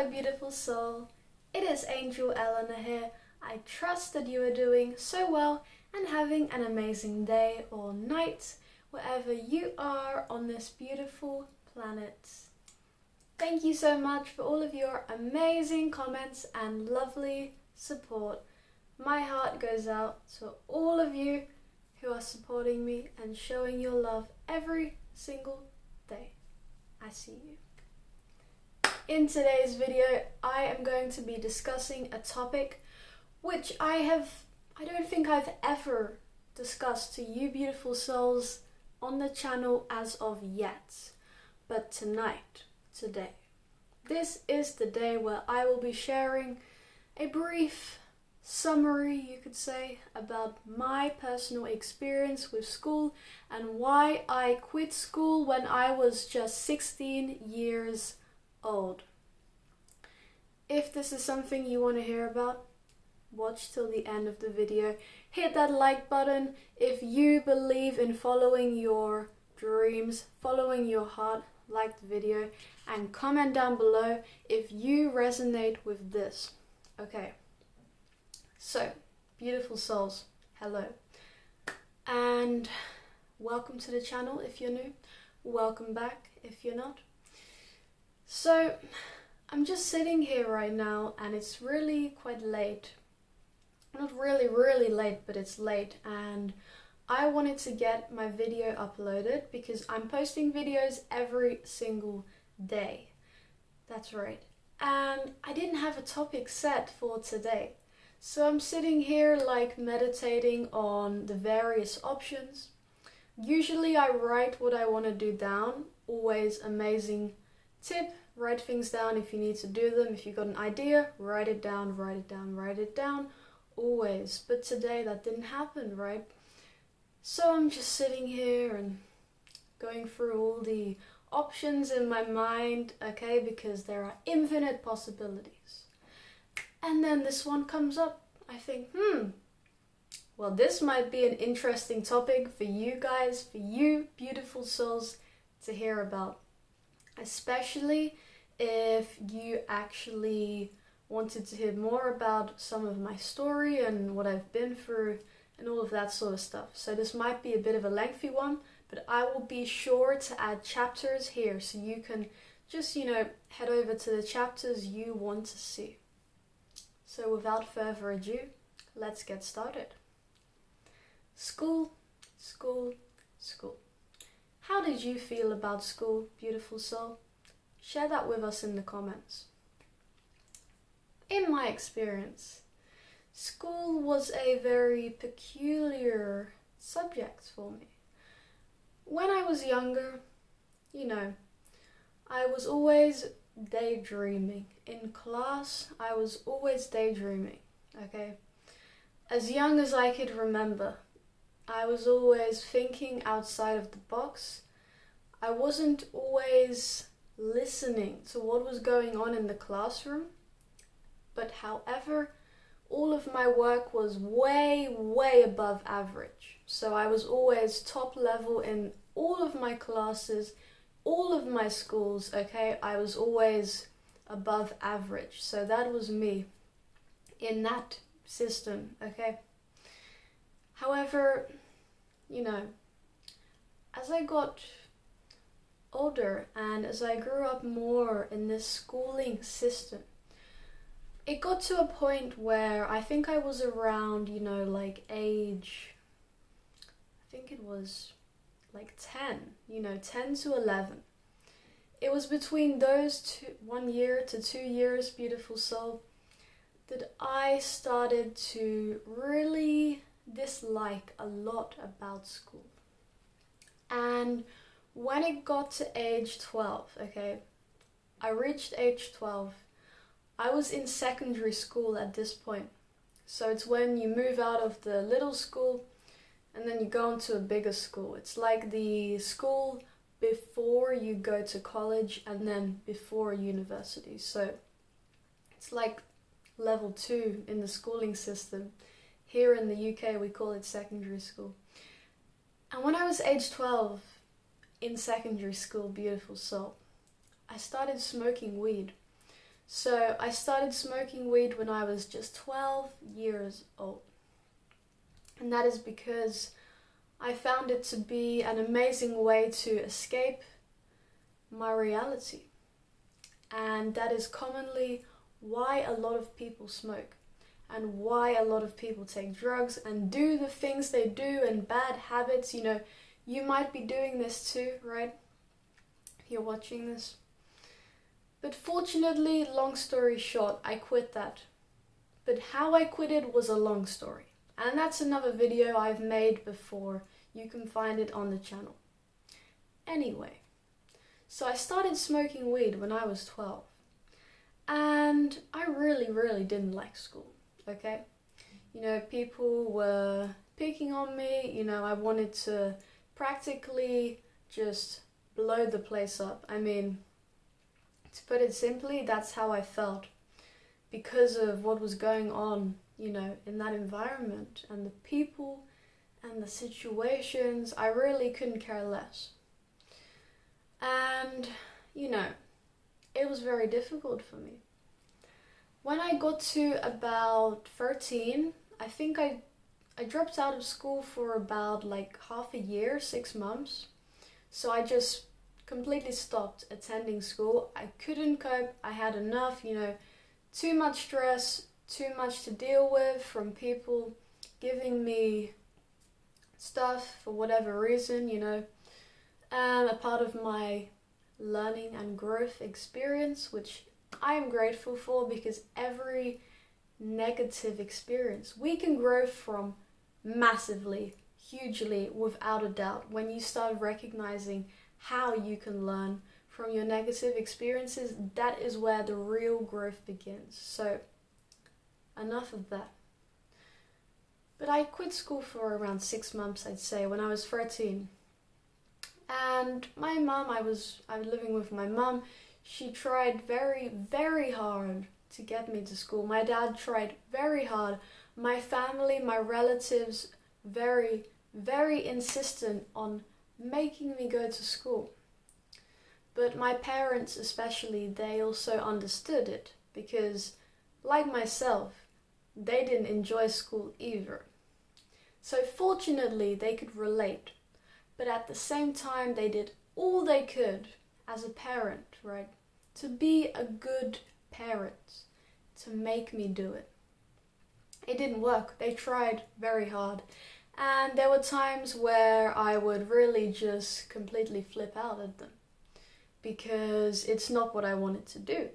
beautiful soul. It is Angel Ellena here. I trust that you are doing so well and having an amazing day or night wherever you are on this beautiful planet. Thank you so much for all of your amazing comments and lovely support. My heart goes out to all of you who are supporting me and showing your love every single day. I see you. In today's video, I am going to be discussing a topic which I don't think I've ever discussed to you beautiful souls on the channel as of yet. But today, this is the day where I will be sharing a brief summary, you could say, about my personal experience with school and why I quit school when I was just 16 years old. If this is something you want to hear about, watch till the end of the video. Hit that like button if you believe in following your dreams, following your heart. Like the video and comment down below if you resonate with this. Okay, so beautiful souls, hello and welcome to the channel if you're new, welcome back if you're not. So I'm just sitting here right now and it's really quite late. Not really late, but it's late, and I wanted to get my video uploaded because I'm posting videos every single day. That's right. And I didn't have a topic set for today. So I'm sitting here like meditating on the various options. Usually I write what I want to do down. Always amazing tip. Write things down if you need to do them. If you've got an idea, write it down, write it down, write it down. Always. But today that didn't happen, right? So I'm just sitting here and going through all the options in my mind, okay, because there are infinite possibilities. And then this one comes up. I think, well, this might be an interesting topic for you guys, for you beautiful souls to hear about. Especially if you actually wanted to hear more about some of my story and what I've been through and all of that sort of stuff. So this might be a bit of a lengthy one, but I will be sure to add chapters here so you can just, head over to the chapters you want to see. So without further ado, let's get started. School, school, school. How did you feel about school, beautiful soul? Share that with us in the comments. In my experience, school was a very peculiar subject for me. When I was younger, I was always daydreaming. In class, I was always daydreaming, okay? As young as I could remember, I was always thinking outside of the box. I wasn't always listening to what was going on in the classroom, but however, all of my work was way above average. So I was always top level in all of my classes, all of my schools, okay? I was always above average. So that was me in that system, okay? However, as I got older and as I grew up more in this schooling system, it got to a point where I think I was around, age, I think it was like 10, 10 to 11. It was between those 1 year to 2 years, beautiful soul, that I started to really dislike a lot about school. And when it got to age 12, okay, I reached age 12, I was in secondary school at this point. So it's when you move out of the little school and then you go into a bigger school. It's like the school before you go to college and then before university. So it's like level 2 in the schooling system. Here in the UK we call it secondary school. And when I was age 12 in secondary school, beautiful soul, I started smoking weed. So I started smoking weed when I was just 12 years old. And that is because I found it to be an amazing way to escape my reality. And that is commonly why a lot of people smoke and why a lot of people take drugs and do the things they do and bad habits. You know, you might be doing this too, right? If you're watching this. But fortunately, long story short, I quit that. But how I quit it was a long story. And that's another video I've made before. You can find it on the channel. Anyway, so I started smoking weed when I was 12. And I really didn't like school, okay? You know, people were picking on me. You know, I wanted to practically just blow the place up. I mean, to put it simply, that's how I felt because of what was going on, you know, in that environment and the people and the situations. I really couldn't care less. And, you know, it was very difficult for me. When I got to about 13, I think I dropped out of school for about like half a year, 6 months. So I just completely stopped attending school. I couldn't cope. I had enough, you know, too much stress, too much to deal with from people giving me stuff for whatever reason, you know. A part of my learning and growth experience, which I am grateful for, because every negative experience we can grow from massively, hugely, without a doubt. When you start recognizing how you can learn from your negative experiences, that is where the real growth begins. So enough of that. But I quit school for around 6 months, I'd say, when I was 13. And my mum, I was living with my mum. She tried very hard to get me to school. My dad tried very hard. My family, my relatives, very insistent on making me go to school. But my parents especially, they also understood it, because like myself, they didn't enjoy school either. So fortunately, they could relate. But at the same time, they did all they could as a parent, right? To be a good parent, to make me do it. It didn't work. They tried very hard. And there were times where I would really just completely flip out at them, because it's not what I wanted to do.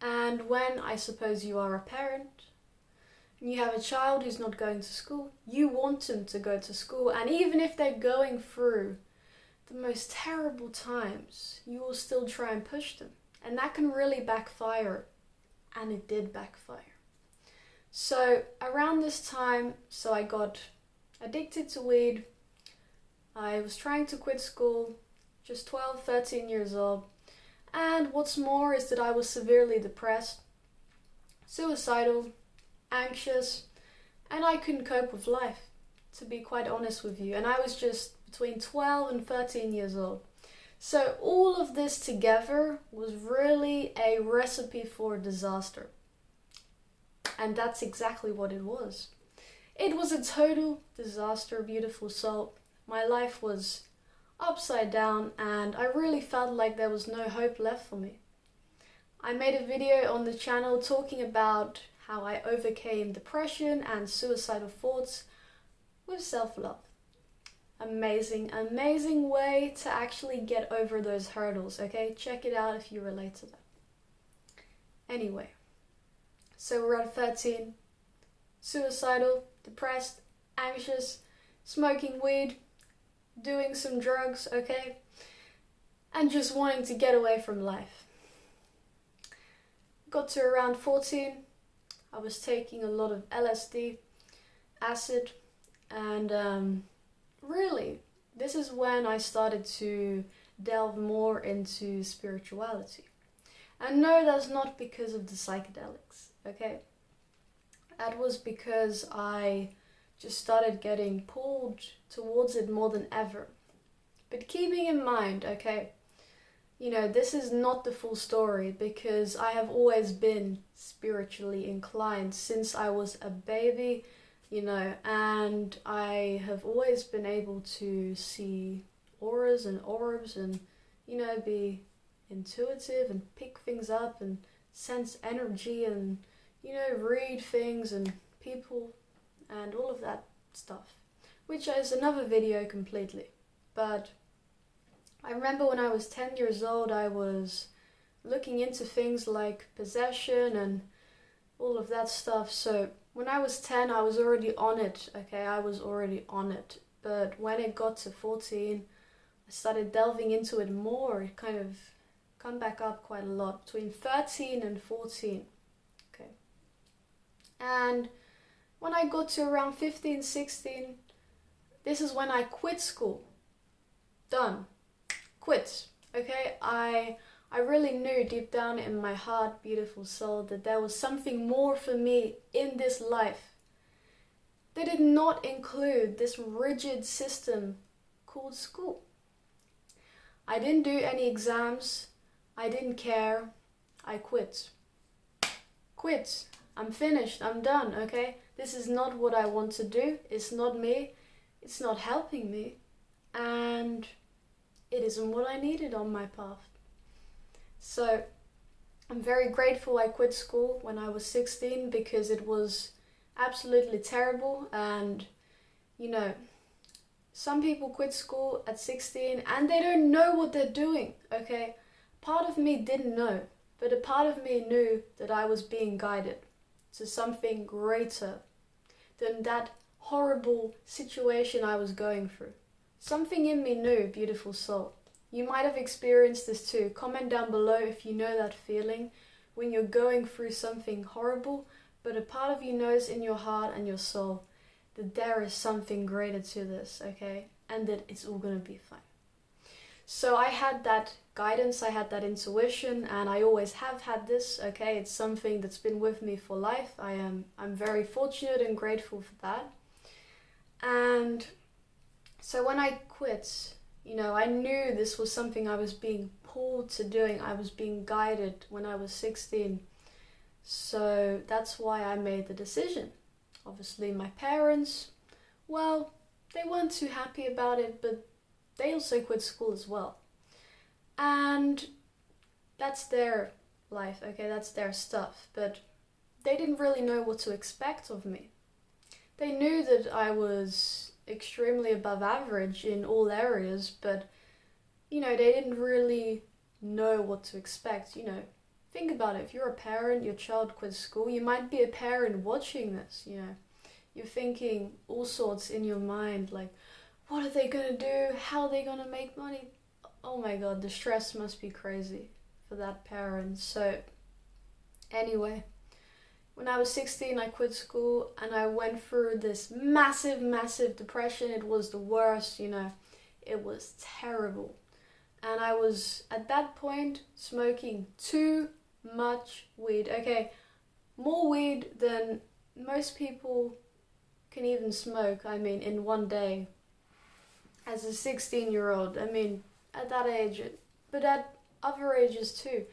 And when, I suppose, you are a parent and you have a child who's not going to school, you want them to go to school. And even if they're going through the most terrible times, you will still try and push them. And that can really backfire. And it did backfire. So around this time, I got addicted to weed. I was trying to quit school, just 12, 13 years old. And what's more is that I was severely depressed, suicidal, anxious, and I couldn't cope with life, to be quite honest with you. And I was just between 12 and 13 years old. So all of this together was really a recipe for disaster. And that's exactly what it was. It was a total disaster, beautiful soul. My life was upside down, and I really felt like there was no hope left for me. I made a video on the channel talking about how I overcame depression and suicidal thoughts with self-love. Amazing way to actually get over those hurdles, okay? Check it out if you relate to that. Anyway, so we're at 13, suicidal, depressed, anxious, smoking weed, doing some drugs, okay? And just wanting to get away from life. Got to around 14, I was taking a lot of LSD, acid, and really, this is when I started to delve more into spirituality. And no, that's not because of the psychedelics, okay? That was because I just started getting pulled towards it more than ever. But keeping in mind, okay, this is not the full story, because I have always been spiritually inclined since I was a baby, and I have always been able to see auras and orbs and, be intuitive and pick things up and sense energy and, read things and people and all of that stuff, which is another video completely. But I remember when I was 10 years old, I was looking into things like possession and all of that stuff. So when I was 10, I was already on it, okay? I was already on it. But when it got to 14, I started delving into it more. It kind of come back up quite a lot between 13 and 14, okay? And when I got to around 15, 16, this is when I quit school. Done. Quit. Okay, I really knew deep down in my heart, beautiful soul, that there was something more for me in this life. That did not include this rigid system called school. I didn't do any exams. I didn't care. I quit. Quit. I'm finished. I'm done, okay? This is not what I want to do. It's not me. It's not helping me. And it isn't what I needed on my path. So I'm very grateful I quit school when I was 16, because it was absolutely terrible. And some people quit school at 16 and they don't know what they're doing, okay? Part of me didn't know, but a part of me knew that I was being guided to something greater than that horrible situation I was going through. Something in me knew, beautiful soul. You might have experienced this too. Comment down below if you know that feeling when you're going through something horrible, but a part of you knows in your heart and your soul that there is something greater to this, okay? And that it's all gonna be fine. So I had that guidance, I had that intuition, and I always have had this, okay? It's something that's been with me for life. I'm very fortunate and grateful for that. And so when I quit, I knew this was something I was being pulled to doing. I was being guided when I was 16. So that's why I made the decision. Obviously my parents, well, they weren't too happy about it, but they also quit school as well. And that's their life, okay, that's their stuff. But they didn't really know what to expect of me. They knew that I was extremely above average in all areas, but they didn't really know what to expect. Think about it. If you're a parent, your child quits school, you might be a parent watching this, you're thinking all sorts in your mind, like, what are they gonna do? How are they gonna make money? Oh my god, the stress must be crazy for that parent. So anyway, when I was 16, I quit school and I went through this massive, massive depression. It was the worst, it was terrible. And I was, at that point, smoking too much weed. Okay, more weed than most people can even smoke, in one day. As a 16-year-old, at that age, but at other ages too.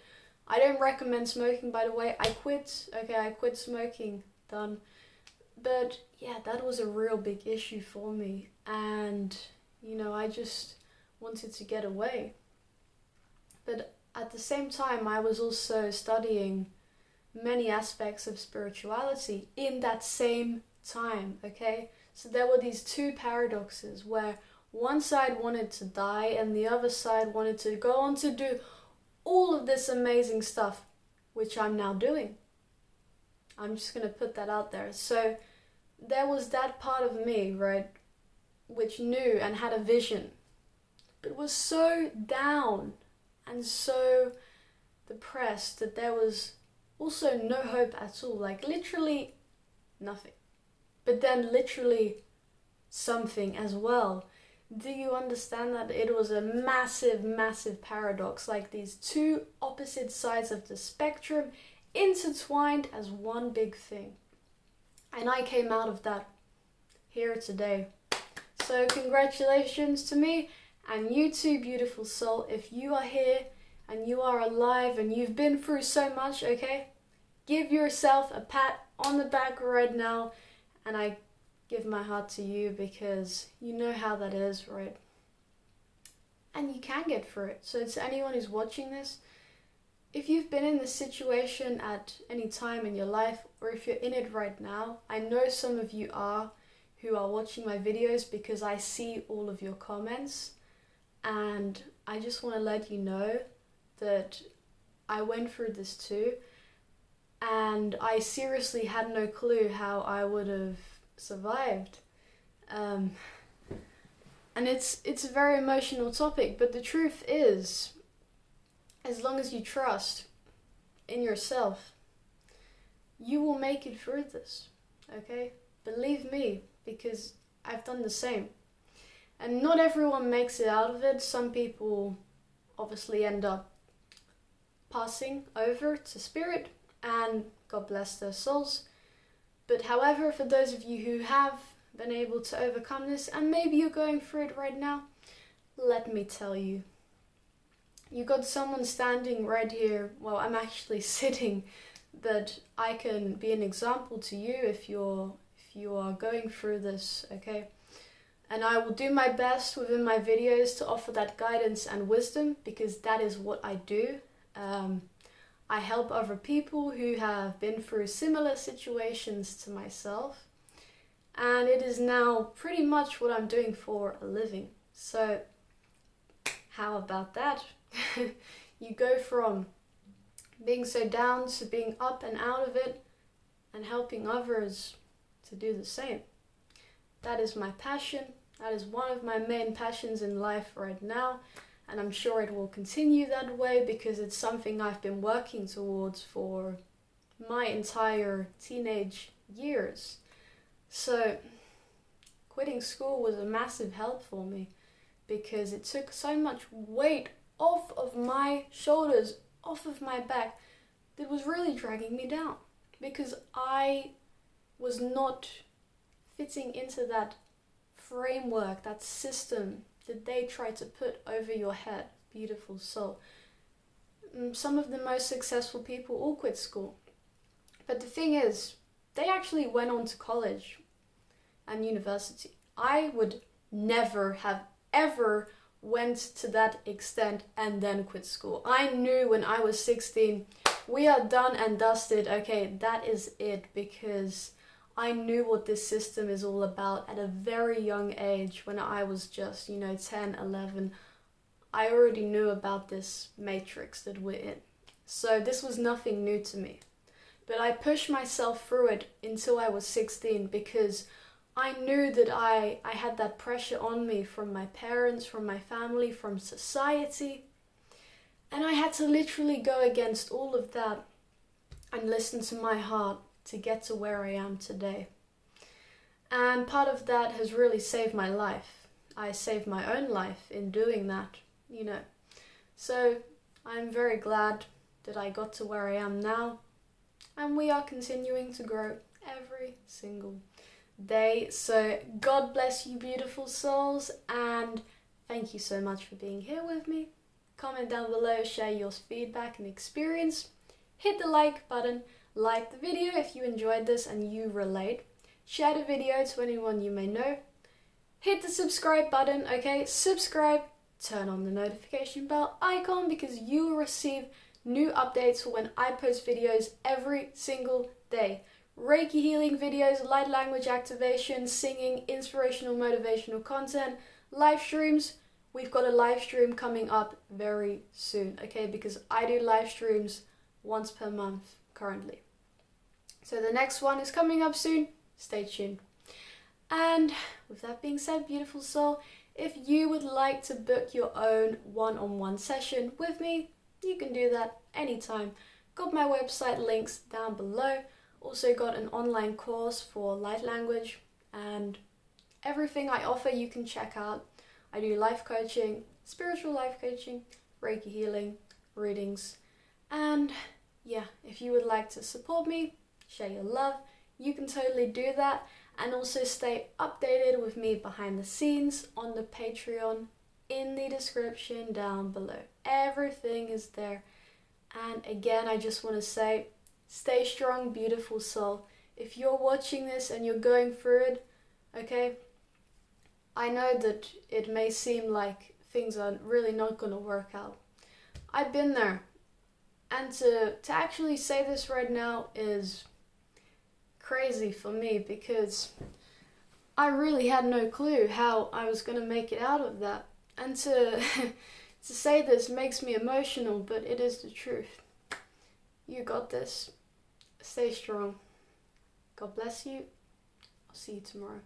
I don't recommend smoking, by the way. I quit smoking, done. But yeah, that was a real big issue for me. And, I just wanted to get away. But at the same time, I was also studying many aspects of spirituality in that same time, okay? So there were these two paradoxes where one side wanted to die and the other side wanted to go on to do all of this amazing stuff, which I'm now doing. I'm just going to put that out there. So there was that part of me, right, which knew and had a vision, but was so down and so depressed that there was also no hope at all, like literally nothing. But then literally something as well. Do you understand that? It was a massive, massive paradox, like these two opposite sides of the spectrum intertwined as one big thing. And I came out of that here today. So congratulations to me and you too, beautiful soul, if you are here and you are alive and you've been through so much, okay? Give yourself a pat on the back right now, and I give my heart to you because you know how that is, right? And you can get through it. So to anyone who's watching this, if you've been in this situation at any time in your life, or if you're in it right now, I know some of you are who are watching my videos because I see all of your comments, and I just want to let you know that I went through this too, and I seriously had no clue how I would have survived. And it's a very emotional topic, but the truth is, as long as you trust in yourself, you will make it through this, okay? Believe me, because I've done the same. And not everyone makes it out of it. Some people obviously end up passing over to spirit, and God bless their souls. But however, for those of you who have been able to overcome this, and maybe you're going through it right now, let me tell you, you got someone standing right here, well, I'm actually sitting, that I can be an example to you if you are going through this, okay? And I will do my best within my videos to offer that guidance and wisdom, because that is what I do. I help other people who have been through similar situations to myself, and it is now pretty much what I'm doing for a living. So how about that? You go from being so down to being up and out of it, and helping others to do the same. That is my passion. That is one of my main passions in life right now, and I'm sure it will continue that way because it's something I've been working towards for my entire teenage years. So quitting school was a massive help for me because it took so much weight off of my shoulders, off of my back, that was really dragging me down because I was not fitting into that framework, that system that they try to put over your head. Beautiful soul. Some of the most successful people all quit school. But the thing is, they actually went on to college and university. I would never have ever went to that extent and then quit school. I knew when I was 16, we are done and dusted. Okay, that is it, because I knew what this system is all about at a very young age. When I was just, 10, 11, I already knew about this matrix that we're in. So this was nothing new to me. But I pushed myself through it until I was 16 because I knew that I had that pressure on me from my parents, from my family, from society. And I had to literally go against all of that and listen to my heart to get to where I am today. And part of that has really saved my life. I saved my own life in doing that, So I'm very glad that I got to where I am now. And we are continuing to grow every single day. So God bless you, beautiful souls. And thank you so much for being here with me. Comment down below, share your feedback and experience. Hit the like button. Like the video if you enjoyed this and you relate. Share the video to anyone you may know. Hit the subscribe button, okay? Subscribe, turn on the notification bell icon because you will receive new updates for when I post videos every single day. Reiki healing videos, light language activation, singing, inspirational, motivational content, live streams. We've got a live stream coming up very soon, okay? Because I do live streams once per month currently. So the next one is coming up soon. Stay tuned. And with that being said, beautiful soul, if you would like to book your own one-on-one session with me, you can do that anytime. Got my website links down below. Also got an online course for light language, and everything I offer you can check out. I do life coaching, spiritual life coaching, Reiki healing, readings, and yeah, if you would like to support me, share your love, you can totally do that, and also stay updated with me behind the scenes on the Patreon in the description down below. Everything is there. And again, I just want to say, stay strong, beautiful soul. If you're watching this and you're going through it, okay, I know that it may seem like things are really not going to work out. I've been there. And to actually say this right now is crazy for me, because I really had no clue how I was going to make it out of that. And to to say this makes me emotional, but it is the truth. You got this. Stay strong. God bless you. I'll see you tomorrow.